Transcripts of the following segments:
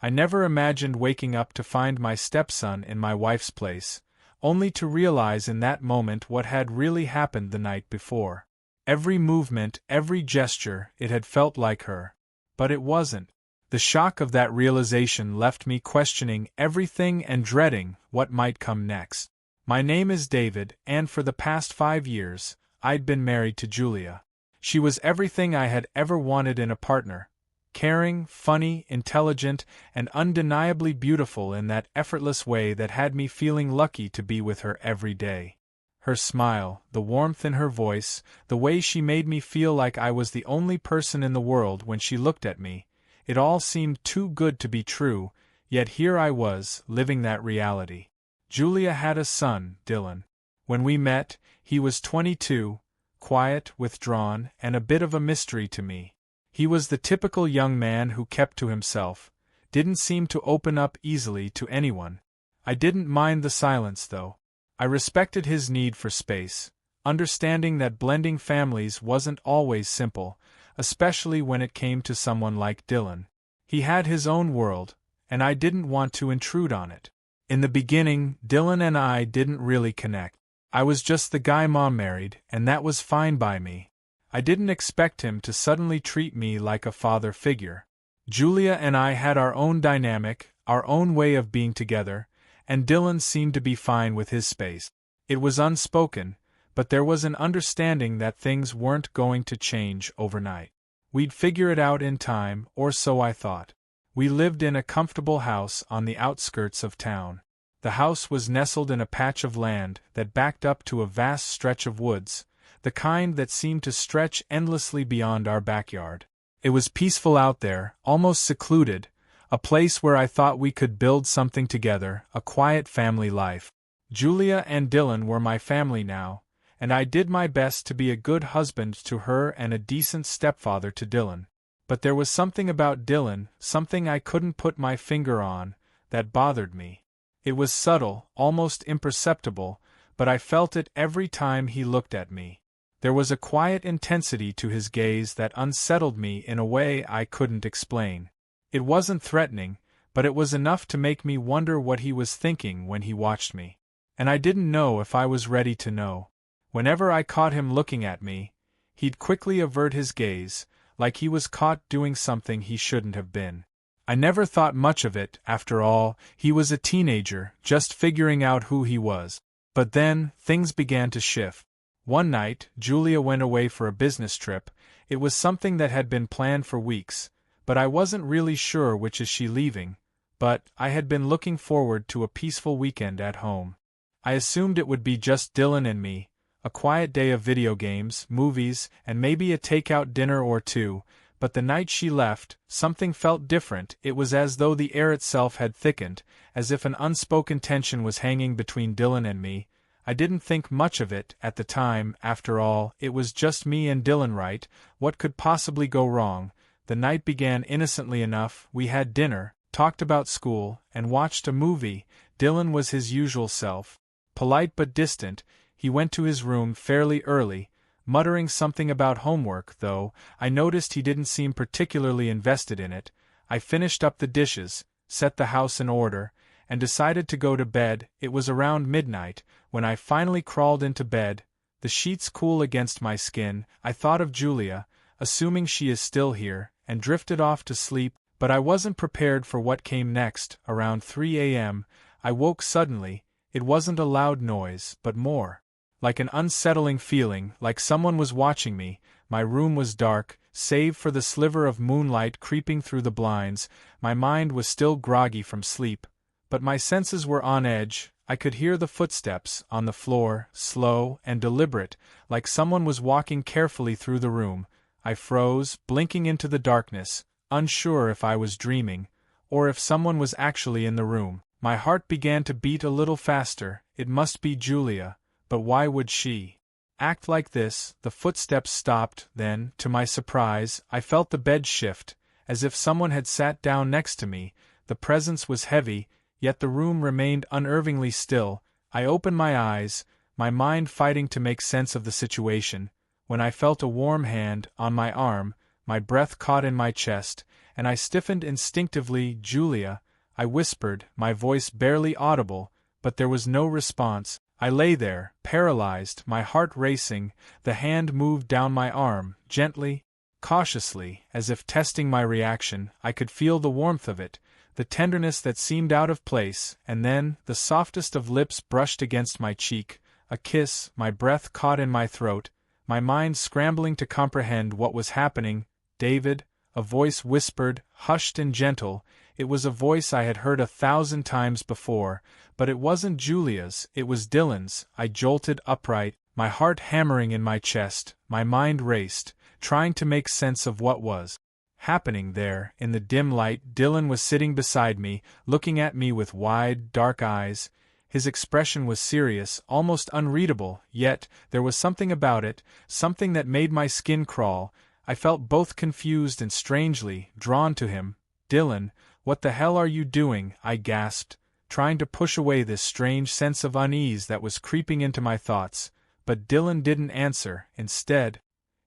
I never imagined waking up to find my stepson in my wife's place, only to realize in that moment what had really happened the night before. Every movement, every gesture, it had felt like her. But it wasn't. The shock of that realization left me questioning everything and dreading what might come next. My name is David, and for the past 5 years, I'd been married to Julia. She was everything I had ever wanted in a partner. Caring, funny, intelligent, and undeniably beautiful in that effortless way that had me feeling lucky to be with her every day. Her smile, the warmth in her voice, the way she made me feel like I was the only person in the world when she looked at me, it all seemed too good to be true, yet here I was, living that reality. Julia had a son, Dylan. When we met, he was 22, quiet, withdrawn, and a bit of a mystery to me. He was the typical young man who kept to himself, didn't seem to open up easily to anyone. I didn't mind the silence, though. I respected his need for space, understanding that blending families wasn't always simple, especially when it came to someone like Dylan. He had his own world, and I didn't want to intrude on it. In the beginning, Dylan and I didn't really connect. I was just the guy Mom married, and that was fine by me. I didn't expect him to suddenly treat me like a father figure. Julia and I had our own dynamic, our own way of being together, and Dylan seemed to be fine with his space. It was unspoken, but there was an understanding that things weren't going to change overnight. We'd figure it out in time, or so I thought. We lived in a comfortable house on the outskirts of town. The house was nestled in a patch of land that backed up to a vast stretch of woods, the kind that seemed to stretch endlessly beyond our backyard. It was peaceful out there, almost secluded, a place where I thought we could build something together, a quiet family life. Julia and Dylan were my family now, and I did my best to be a good husband to her and a decent stepfather to Dylan. But there was something about Dylan, something I couldn't put my finger on, that bothered me. It was subtle, almost imperceptible, but I felt it every time he looked at me. There was a quiet intensity to his gaze that unsettled me in a way I couldn't explain. It wasn't threatening, but it was enough to make me wonder what he was thinking when he watched me. And I didn't know if I was ready to know. Whenever I caught him looking at me, he'd quickly avert his gaze, like he was caught doing something he shouldn't have been. I never thought much of it, after all, he was a teenager, just figuring out who he was. But then, things began to shift. One night, Julia went away for a business trip. It was something that had been planned for weeks, but I wasn't really sure which is she leaving, but I had been looking forward to a peaceful weekend at home. I assumed it would be just Dylan and me, a quiet day of video games, movies, and maybe a takeout dinner or two, but the night she left, something felt different. It was as though the air itself had thickened, as if an unspoken tension was hanging between Dylan and me. I didn't think much of it at the time, after all, it was just me and Dylan, right? What could possibly go wrong? The night began innocently enough. We had dinner, talked about school, and watched a movie. Dylan was his usual self. Polite but distant, he went to his room fairly early, muttering something about homework, though I noticed he didn't seem particularly invested in it. I finished up the dishes, set the house in order, and decided to go to bed. It was around midnight when I finally crawled into bed, the sheets cool against my skin. I thought of Julia, assuming she is still here, and drifted off to sleep, but I wasn't prepared for what came next. Around 3 a.m., I woke suddenly. It wasn't a loud noise, but more like an unsettling feeling, like someone was watching me. My room was dark, save for the sliver of moonlight creeping through the blinds. My mind was still groggy from sleep, but my senses were on edge. I could hear the footsteps on the floor, slow and deliberate, like someone was walking carefully through the room. I froze, blinking into the darkness, unsure if I was dreaming, or if someone was actually in the room. My heart began to beat a little faster. It must be Julia, but why would she act like this? The footsteps stopped, then, to my surprise, I felt the bed shift, as if someone had sat down next to me. The presence was heavy, yet the room remained unnervingly still. I opened my eyes, my mind fighting to make sense of the situation, when I felt a warm hand on my arm. My breath caught in my chest, and I stiffened instinctively. "Julia," I whispered, my voice barely audible, but there was no response. I lay there, paralyzed, my heart racing. The hand moved down my arm, gently, cautiously, as if testing my reaction. I could feel the warmth of it, the tenderness that seemed out of place, and then, the softest of lips brushed against my cheek. A kiss, my breath caught in my throat, my mind scrambling to comprehend what was happening. "David," a voice whispered, hushed and gentle. It was a voice I had heard 1,000 times before, but it wasn't Julia's, it was Dylan's. I jolted upright, my heart hammering in my chest, my mind raced, trying to make sense of what was happening there. In the dim light, Dylan was sitting beside me, looking at me with wide, dark eyes. His expression was serious, almost unreadable, yet there was something about it, something that made my skin crawl. I felt both confused and strangely drawn to him. "Dylan, what the hell are you doing?" I gasped, trying to push away this strange sense of unease that was creeping into my thoughts. But Dylan didn't answer. Instead,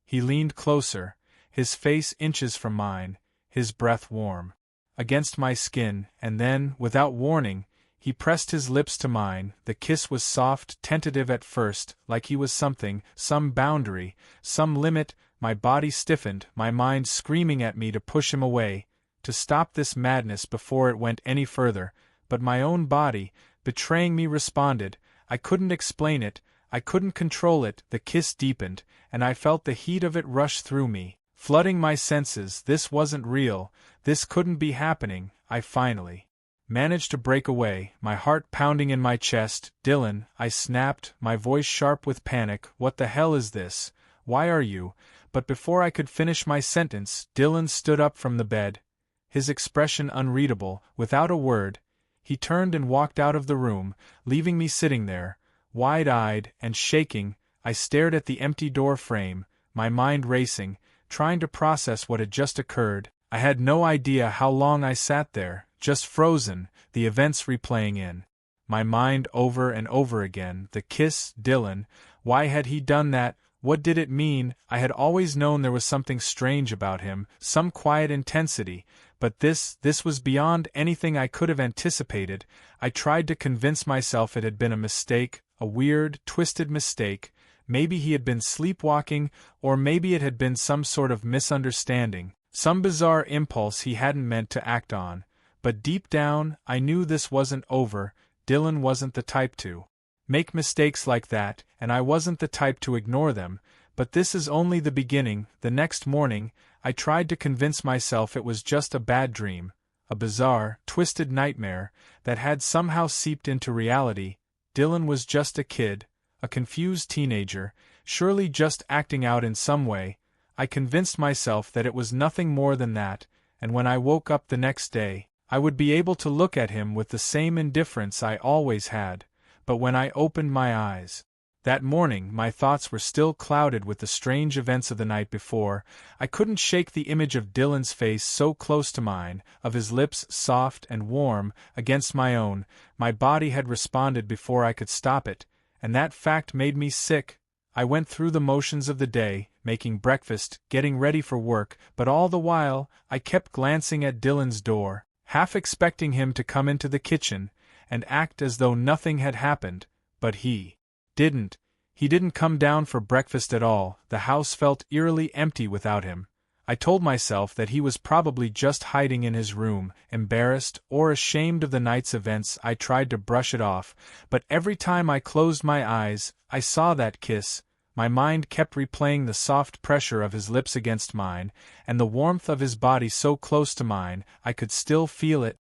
he leaned closer, his face inches from mine, his breath warm against my skin, and then, without warning, he pressed his lips to mine. The kiss was soft, tentative at first, like he was something, some boundary, some limit. My body stiffened, my mind screaming at me to push him away, to stop this madness before it went any further, but my own body, betraying me, responded. I couldn't explain it, I couldn't control it. The kiss deepened, and I felt the heat of it rush through me, flooding my senses. This wasn't real, this couldn't be happening. I finally managed to break away, my heart pounding in my chest. "Dylan," I snapped, my voice sharp with panic, "what the hell is this? Why are you—" But before I could finish my sentence, Dylan stood up from the bed, his expression unreadable. Without a word, he turned and walked out of the room, leaving me sitting there, wide-eyed and shaking. I stared at the empty door frame, my mind racing, trying to process what had just occurred. I had no idea how long I sat there, just frozen, the events replaying in my mind over and over again. The kiss, Dylan, why had he done that? What did it mean? I had always known there was something strange about him, some quiet intensity, but this was beyond anything I could have anticipated. I tried to convince myself it had been a mistake, a weird, twisted mistake. Maybe he had been sleepwalking, or maybe it had been some sort of misunderstanding, some bizarre impulse he hadn't meant to act on. But deep down, I knew this wasn't over. Dylan wasn't the type to make mistakes like that, and I wasn't the type to ignore them. But this is only the beginning. The next morning, I tried to convince myself it was just a bad dream, a bizarre, twisted nightmare that had somehow seeped into reality. Dylan was just a kid, a confused teenager, surely just acting out in some way. I convinced myself that it was nothing more than that, and when I woke up the next day, I would be able to look at him with the same indifference I always had. But when I opened my eyes that morning, my thoughts were still clouded with the strange events of the night before. I couldn't shake the image of Dylan's face so close to mine, of his lips soft and warm against my own. My body had responded before I could stop it, and that fact made me sick. I went through the motions of the day, making breakfast, getting ready for work, but all the while, I kept glancing at Dylan's door, half expecting him to come into the kitchen and act as though nothing had happened. But he didn't. He didn't come down for breakfast at all. The house felt eerily empty without him. I told myself that he was probably just hiding in his room, embarrassed or ashamed of the night's events. I tried to brush it off, but every time I closed my eyes, I saw that kiss. My mind kept replaying the soft pressure of his lips against mine, and the warmth of his body so close to mine, I could still feel it.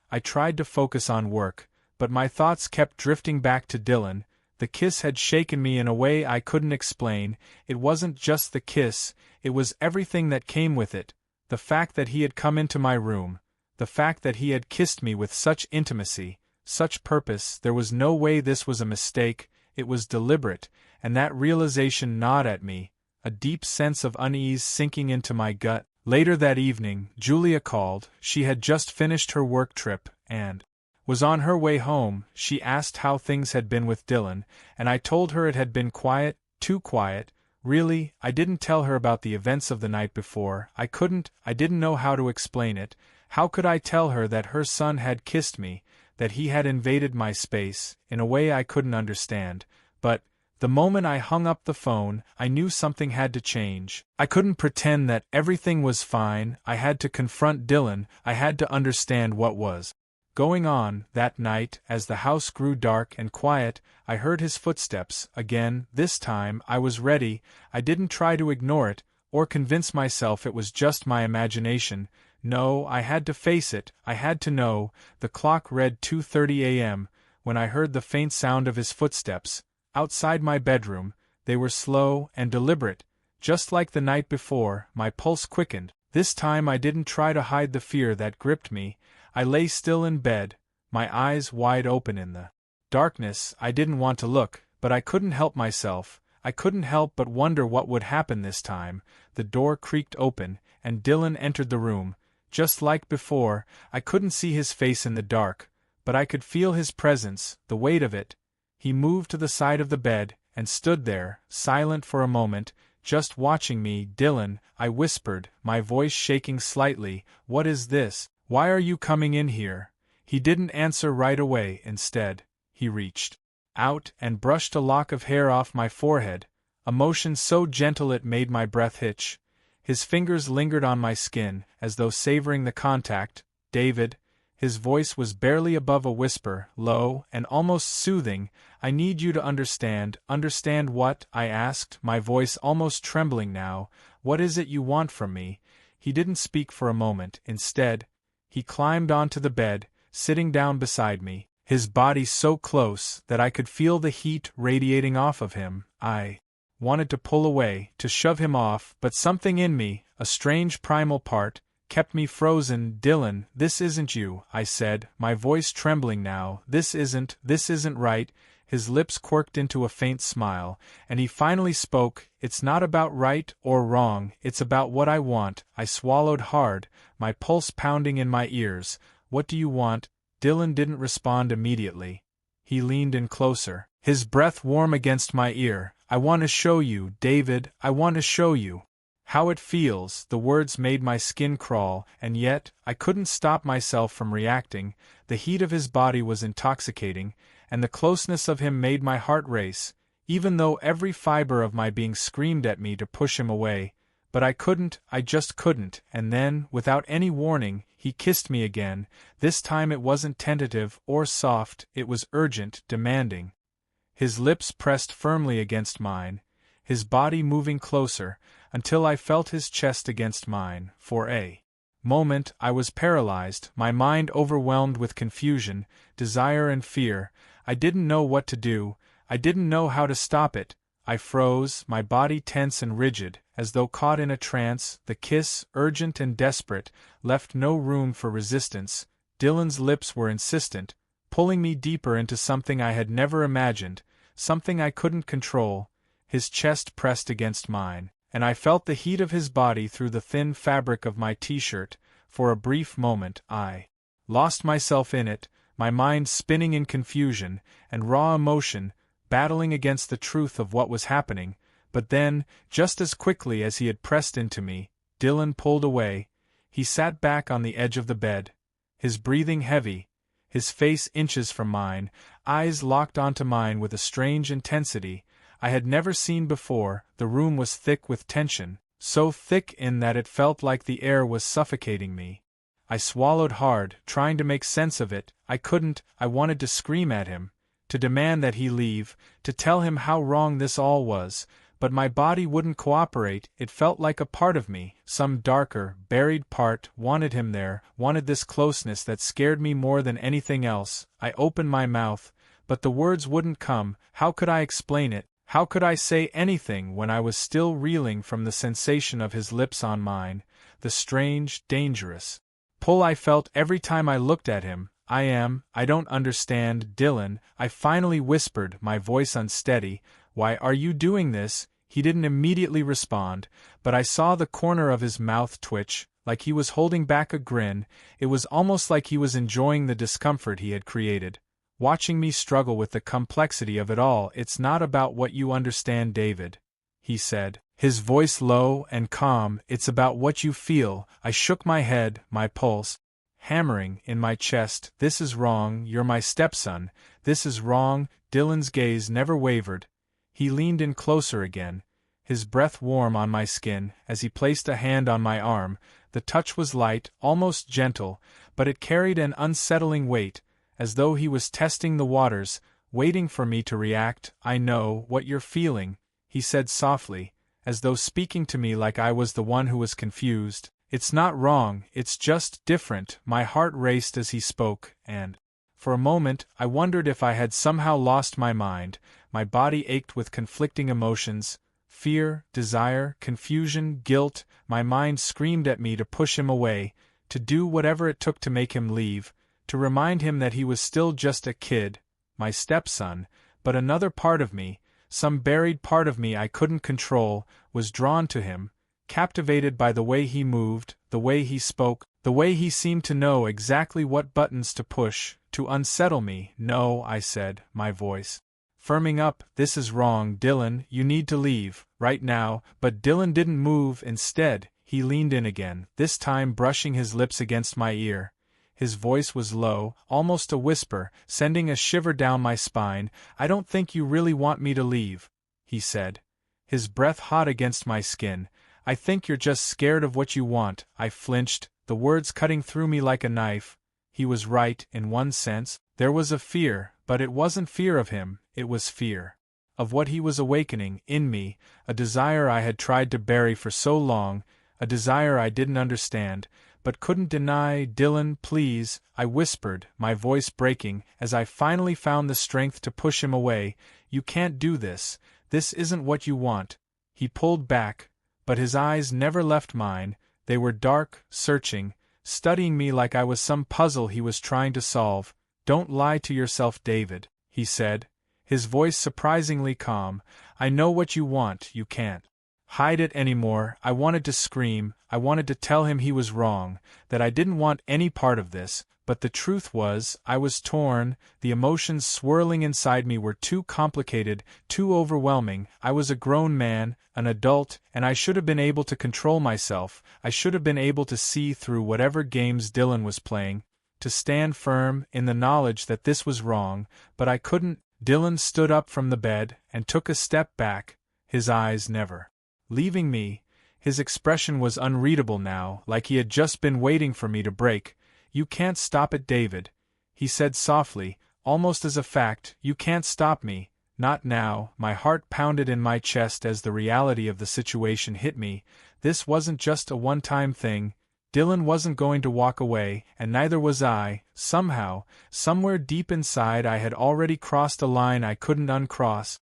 I tried to focus on work, but my thoughts kept drifting back to Dylan. The kiss had shaken me in a way I couldn't explain. It wasn't just the kiss, it was everything that came with it. The fact that he had come into my room, the fact that he had kissed me with such intimacy, such purpose. There was no way this was a mistake, it was deliberate, and that realization gnawed at me, a deep sense of unease sinking into my gut. Later that evening, Julia called. She had just finished her work trip, and was on her way home. She asked how things had been with Dylan, and I told her it had been quiet, too quiet. Really, I didn't tell her about the events of the night before. I didn't know how to explain it. How could I tell her that her son had kissed me, that he had invaded my space, in a way I couldn't understand? But, the moment I hung up the phone, I knew something had to change. I couldn't pretend that everything was fine. I had to confront Dylan. I had to understand what was going on. That night, as the house grew dark and quiet, I heard his footsteps again. This time, I was ready. I didn't try to ignore it, or convince myself it was just my imagination. No, I had to face it. I had to know. The clock read 2:30 a.m. when I heard the faint sound of his footsteps. Outside my bedroom. They were slow and deliberate. Just like the night before, my pulse quickened. This time I didn't try to hide the fear that gripped me. I lay still in bed, my eyes wide open in the darkness. I didn't want to look, but I couldn't help myself. I couldn't help but wonder what would happen this time. The door creaked open, and Dylan entered the room. Just like before, I couldn't see his face in the dark, but I could feel his presence, the weight of it. He moved to the side of the bed, and stood there, silent for a moment, just watching me. "Dylan," I whispered, my voice shaking slightly, "what is this? Why are you coming in here?" He didn't answer right away. Instead, he reached out and brushed a lock of hair off my forehead, a motion so gentle it made my breath hitch. His fingers lingered on my skin, as though savoring the contact. "David," his voice was barely above a whisper, low and almost soothing, "I need you to understand." "Understand what?" I asked, my voice almost trembling now. "What is it you want from me?" He didn't speak for a moment. Instead, he climbed onto the bed, sitting down beside me, his body so close that I could feel the heat radiating off of him. I wanted to pull away, to shove him off, but something in me, a strange primal part, kept me frozen. "Dylan, this isn't you," I said, my voice trembling now. This isn't right." His lips quirked into a faint smile, and he finally spoke. "It's not about right or wrong, it's about what I want." I swallowed hard, my pulse pounding in my ears. "What do you want?" Dylan didn't respond immediately. He leaned in closer, his breath warm against my ear. "I want to show you, David, I want to show you how it feels." The words made my skin crawl, and yet, I couldn't stop myself from reacting. The heat of his body was intoxicating, and the closeness of him made my heart race, even though every fiber of my being screamed at me to push him away. But I just couldn't, and then, without any warning, he kissed me again. This time it wasn't tentative or soft, it was urgent, demanding. His lips pressed firmly against mine, his body moving closer, until I felt his chest against mine. For a moment, I was paralyzed, my mind overwhelmed with confusion, desire and fear. I didn't know what to do, I didn't know how to stop it. I froze, my body tense and rigid, as though caught in a trance. The kiss, urgent and desperate, left no room for resistance. Dylan's lips were insistent, pulling me deeper into something I had never imagined, something I couldn't control. His chest pressed against mine, and I felt the heat of his body through the thin fabric of my t-shirt. For a brief moment, I lost myself in it, my mind spinning in confusion and raw emotion, battling against the truth of what was happening. But then, just as quickly as he had pressed into me, Dylan pulled away. He sat back on the edge of the bed, his breathing heavy, his face inches from mine, eyes locked onto mine with a strange intensity I had never seen before. The room was thick with tension, so thick in that it felt like the air was suffocating me. I swallowed hard, trying to make sense of it. I couldn't. I wanted to scream at him, to demand that he leave, to tell him how wrong this all was, but my body wouldn't cooperate. It felt like a part of me, some darker, buried part, wanted him there, wanted this closeness that scared me more than anything else. I opened my mouth, but the words wouldn't come. How could I explain it? How could I say anything when I was still reeling from the sensation of his lips on mine, the strange, dangerous pull I felt every time I looked at him? I don't understand, Dylan," I finally whispered, my voice unsteady. "Why are you doing this?" He didn't immediately respond, but I saw the corner of his mouth twitch, like he was holding back a grin. It was almost like he was enjoying the discomfort he had created, watching me struggle with the complexity of it all. "It's not about what you understand, David. he said, his voice low and calm. It's about what you feel. I shook my head, my pulse hammering in my chest. This is wrong, you're my stepson. This is wrong. Dylan's gaze never wavered. He leaned in closer again, his breath warm on my skin, as he placed a hand on my arm. The touch was light, almost gentle, but it carried an unsettling weight, as though he was testing the waters, waiting for me to react. I know what you're feeling, he said softly, as though speaking to me like I was the one who was confused. It's not wrong, it's just different. My heart raced as he spoke, and for a moment I wondered if I had somehow lost my mind. My body ached with conflicting emotions. Fear, desire, confusion, guilt. My mind screamed at me to push him away, to do whatever it took to make him leave, to remind him that he was still just a kid, my stepson. But another part of me, some buried part of me I couldn't control, was drawn to him, captivated by the way he moved, the way he spoke, the way he seemed to know exactly what buttons to push, to unsettle me. No, I said, my voice firming up, this is wrong, Dylan, you need to leave, right now. But Dylan didn't move. Instead, he leaned in again, this time brushing his lips against my ear. His voice was low, almost a whisper, sending a shiver down my spine. I don't think you really want me to leave, he said, his breath hot against my skin. I think you're just scared of what you want. I flinched, the words cutting through me like a knife. He was right, in one sense. There was a fear, but it wasn't fear of him, it was fear of what he was awakening in me, a desire I had tried to bury for so long, a desire I didn't understand, but couldn't deny. Dylan, please, I whispered, my voice breaking, as I finally found the strength to push him away. You can't do this. This isn't what you want. He pulled back, but his eyes never left mine. They were dark, searching, studying me like I was some puzzle he was trying to solve. Don't lie to yourself, David, he said, his voice surprisingly calm. I know what you want. You can't hide it anymore. I wanted to scream. I wanted to tell him he was wrong, that I didn't want any part of this, but the truth was, I was torn. The emotions swirling inside me were too complicated, too overwhelming. I was a grown man, an adult, and I should have been able to control myself. I should have been able to see through whatever games Dylan was playing, to stand firm in the knowledge that this was wrong, but I couldn't. Dylan stood up from the bed and took a step back, his eyes never leaving me. His expression was unreadable now, like he had just been waiting for me to break. You can't stop it, David, he said softly, almost as a fact. You can't stop me, not now. My heart pounded in my chest as the reality of the situation hit me. This wasn't just a one-time thing. Dylan wasn't going to walk away, and neither was I. Somehow, somewhere deep inside, I had already crossed a line I couldn't uncross.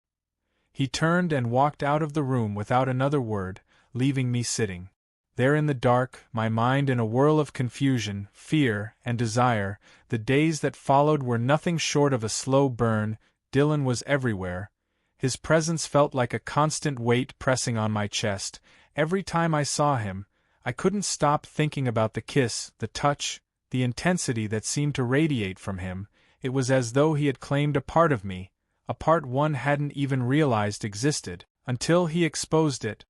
He turned and walked out of the room without another word, leaving me sitting there in the dark, my mind in a whirl of confusion, fear, and desire. The days that followed were nothing short of a slow burn. Dylan was everywhere. His presence felt like a constant weight pressing on my chest. Every time I saw him, I couldn't stop thinking about the kiss, the touch, the intensity that seemed to radiate from him. It was as though he had claimed a part of me, a part one hadn't even realized existed, until he exposed it.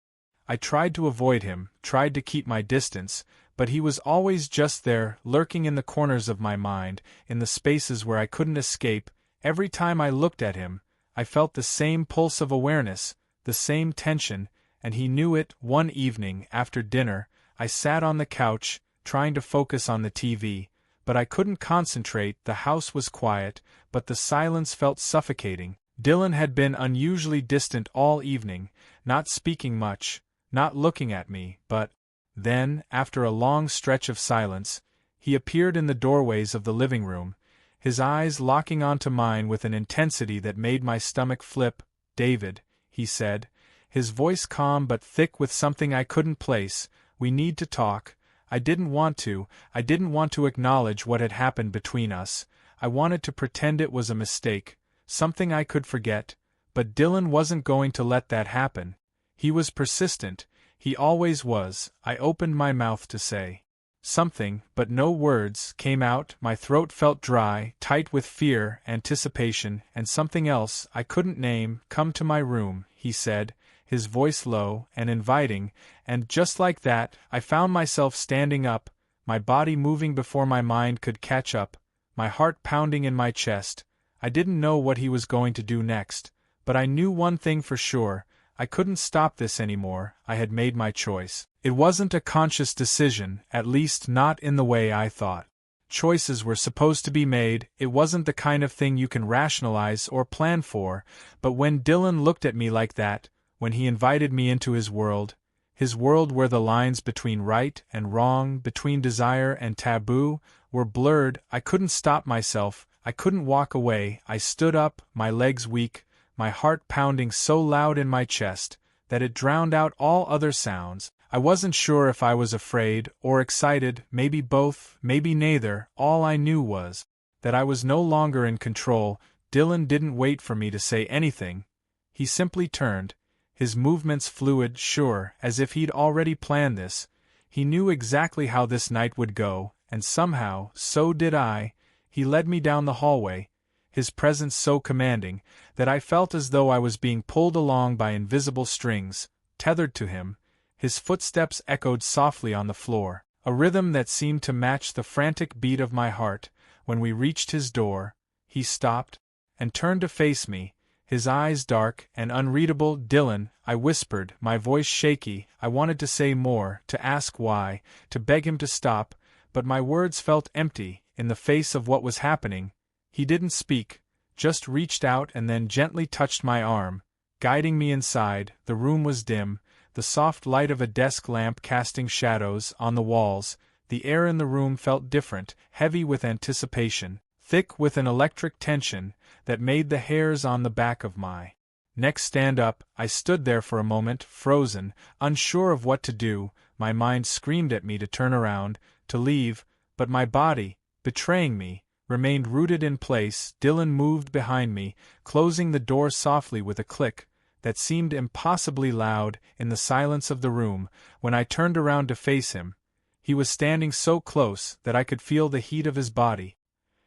I tried to avoid him, tried to keep my distance, but he was always just there, lurking in the corners of my mind, in the spaces where I couldn't escape. Every time I looked at him, I felt the same pulse of awareness, the same tension, and he knew it. One evening, after dinner, I sat on the couch, trying to focus on the TV, but I couldn't concentrate. The house was quiet, but the silence felt suffocating. Dylan had been unusually distant all evening, not speaking much, not looking at me, but then, after a long stretch of silence, he appeared in the doorways of the living room, his eyes locking onto mine with an intensity that made my stomach flip. David, he said, his voice calm but thick with something I couldn't place, we need to talk. I didn't want to acknowledge what had happened between us. I wanted to pretend it was a mistake, something I could forget, but Dylan wasn't going to let that happen. He was persistent, he always was. I opened my mouth to say something, but no words came out. My throat felt dry, tight with fear, anticipation, and something else I couldn't name. Come to my room, he said, his voice low and inviting, and just like that, I found myself standing up, my body moving before my mind could catch up, my heart pounding in my chest. I didn't know what he was going to do next, but I knew one thing for sure: I couldn't stop this anymore. I had made my choice. It wasn't a conscious decision, at least not in the way I thought. Choices were supposed to be made. It wasn't the kind of thing you can rationalize or plan for, but when Dylan looked at me like that, when he invited me into his world where the lines between right and wrong, between desire and taboo, were blurred, I couldn't stop myself. I couldn't walk away. I stood up, my legs weak, my heart pounding so loud in my chest that it drowned out all other sounds. I wasn't sure if I was afraid or excited, maybe both, maybe neither. All I knew was that I was no longer in control. Dylan didn't wait for me to say anything. He simply turned, his movements fluid, sure, as if he'd already planned this. He knew exactly how this night would go, and somehow, so did I. He led me down the hallway, his presence so commanding that I felt as though I was being pulled along by invisible strings, tethered to him. His footsteps echoed softly on the floor, a rhythm that seemed to match the frantic beat of my heart. When we reached his door, he stopped and turned to face me, his eyes dark and unreadable. "Dylan," I whispered, my voice shaky. I wanted to say more, to ask why, to beg him to stop, but my words felt empty in the face of what was happening. He didn't speak, just reached out and then gently touched my arm, guiding me inside. The room was dim, the soft light of a desk lamp casting shadows on the walls. The air in the room felt different, heavy with anticipation, thick with an electric tension that made the hairs on the back of my neck stand up. I stood there for a moment, frozen, unsure of what to do. My mind screamed at me to turn around, to leave, but my body, betraying me, remained rooted in place. Dylan moved behind me, closing the door softly with a click that seemed impossibly loud in the silence of the room. When I turned around to face him, he was standing so close that I could feel the heat of his body.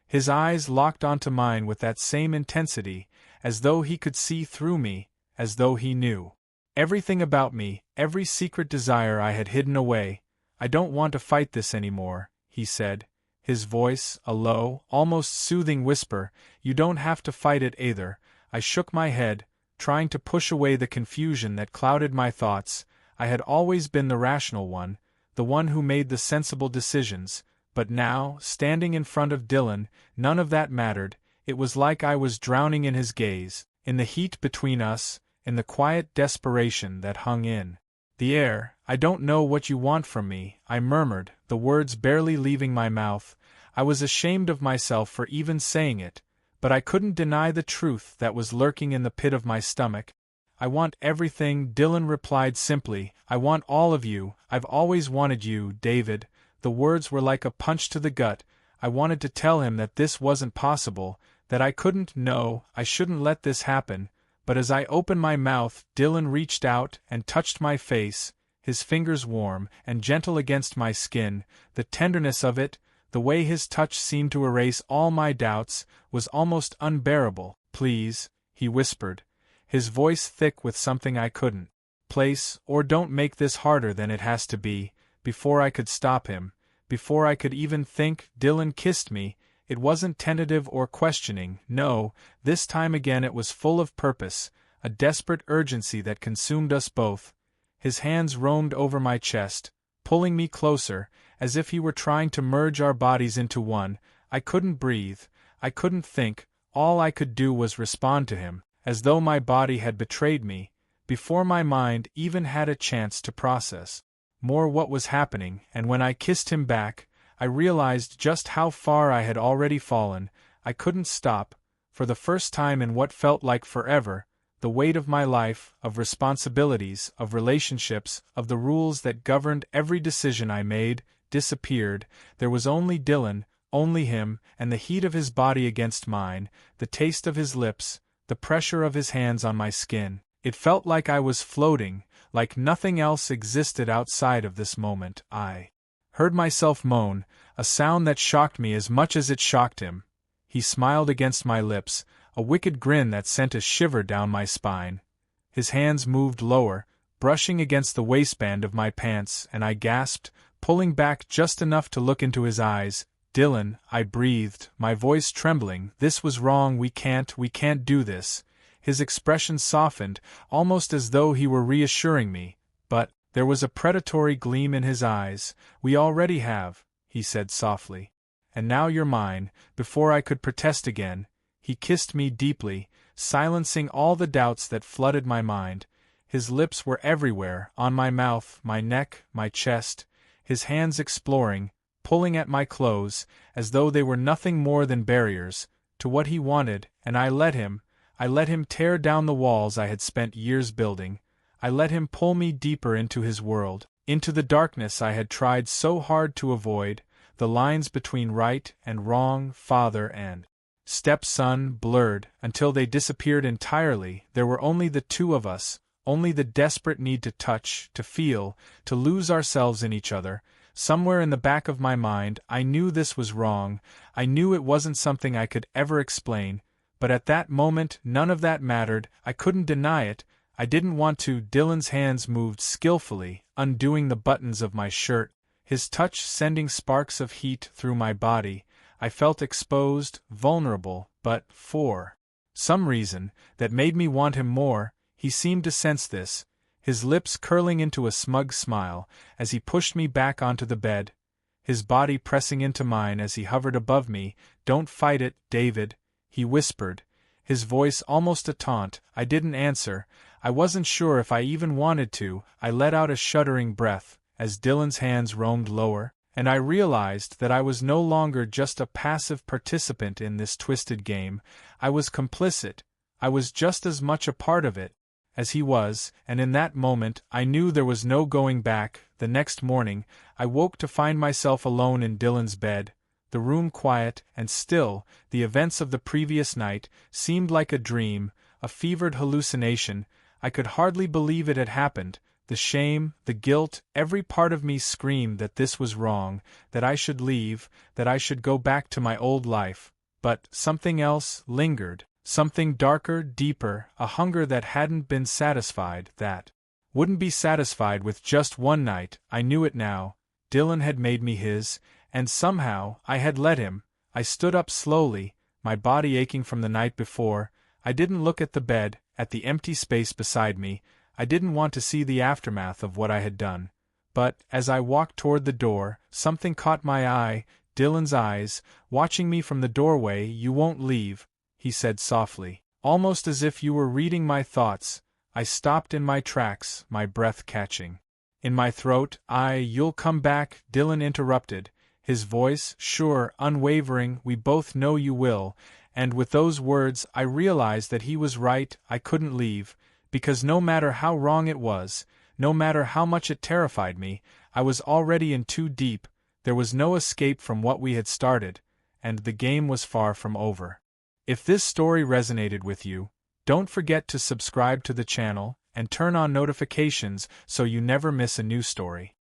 His eyes locked onto mine with that same intensity, as though he could see through me, as though he knew everything about me, every secret desire I had hidden away. "I don't want to fight this anymore," he said, his voice a low, almost soothing whisper. "You don't have to fight it either." I shook my head, trying to push away the confusion that clouded my thoughts. I had always been the rational one, the one who made the sensible decisions, but now, standing in front of Dylan, none of that mattered. It was like I was drowning in his gaze, in the heat between us, in the quiet desperation that hung in the air. "I don't know what you want from me," I murmured, the words barely leaving my mouth. I was ashamed of myself for even saying it, but I couldn't deny the truth that was lurking in the pit of my stomach. "I want everything," Dylan replied simply. "I want all of you. I've always wanted you, David." The words were like a punch to the gut. I wanted to tell him that this wasn't possible, that I couldn't, no, I shouldn't let this happen. But as I opened my mouth, Dylan reached out and touched my face, his fingers warm and gentle against my skin. The tenderness of it, the way his touch seemed to erase all my doubts, was almost unbearable. "Please," he whispered, his voice thick with something I couldn't place, "or don't make this harder than it has to be." Before I could stop him, before I could even think, Dylan kissed me. It wasn't tentative or questioning, no, this time again it was full of purpose, a desperate urgency that consumed us both. His hands roamed over my chest, pulling me closer, as if he were trying to merge our bodies into one. I couldn't breathe, I couldn't think, all I could do was respond to him, as though my body had betrayed me, before my mind even had a chance to process more what was happening. And when I kissed him back, I realized just how far I had already fallen. I couldn't stop. For the first time in what felt like forever, the weight of my life, of responsibilities, of relationships, of the rules that governed every decision I made, disappeared. There was only Dylan, only him, and the heat of his body against mine, the taste of his lips, the pressure of his hands on my skin. It felt like I was floating, like nothing else existed outside of this moment. I heard myself moan, a sound that shocked me as much as it shocked him. He smiled against my lips, a wicked grin that sent a shiver down my spine. His hands moved lower, brushing against the waistband of my pants, and I gasped, pulling back just enough to look into his eyes. "Dylan," I breathed, my voice trembling, "this was wrong, we can't do this." His expression softened, almost as though he were reassuring me, but there was a predatory gleam in his eyes. "We already have," he said softly. "And now you're mine." Before I could protest again, he kissed me deeply, silencing all the doubts that flooded my mind. His lips were everywhere, on my mouth, my neck, my chest, his hands exploring, pulling at my clothes, as though they were nothing more than barriers to what he wanted, and I let him tear down the walls I had spent years building. I let him pull me deeper into his world, into the darkness I had tried so hard to avoid. The lines between right and wrong, father and stepson, blurred, until they disappeared entirely. There were only the two of us, only the desperate need to touch, to feel, to lose ourselves in each other. Somewhere in the back of my mind, I knew this was wrong. I knew it wasn't something I could ever explain, but at that moment none of that mattered. I couldn't deny it. I didn't want to. Dylan's hands moved skillfully, undoing the buttons of my shirt, his touch sending sparks of heat through my body. I felt exposed, vulnerable, but, for some reason that made me want him more, he seemed to sense this, his lips curling into a smug smile as he pushed me back onto the bed, his body pressing into mine as he hovered above me. "Don't fight it, David," he whispered, his voice almost a taunt. I didn't answer. I wasn't sure if I even wanted to. I let out a shuddering breath as Dylan's hands roamed lower, and I realized that I was no longer just a passive participant in this twisted game. I was complicit. I was just as much a part of it as he was, and in that moment I knew there was no going back. The next morning, I woke to find myself alone in Dylan's bed, the room quiet and still. The events of the previous night seemed like a dream, a fevered hallucination. I could hardly believe it had happened. The shame, the guilt, every part of me screamed that this was wrong, that I should leave, that I should go back to my old life. But something else lingered, something darker, deeper, a hunger that hadn't been satisfied, that wouldn't be satisfied with just one night. I knew it now. Dylan had made me his, and somehow I had let him. I stood up slowly, my body aching from the night before. I didn't look at the bed, at the empty space beside me. I didn't want to see the aftermath of what I had done. But, as I walked toward the door, something caught my eye, Dylan's eyes, watching me from the doorway. "You won't leave," he said softly, almost as if you were reading my thoughts. I stopped in my tracks, my breath catching in my throat. "You'll come back," Dylan interrupted, his voice sure, unwavering. "We both know you will." And with those words I realized that he was right. I couldn't leave, because no matter how wrong it was, no matter how much it terrified me, I was already in too deep. There was no escape from what we had started, and the game was far from over. If this story resonated with you, don't forget to subscribe to the channel and turn on notifications so you never miss a new story.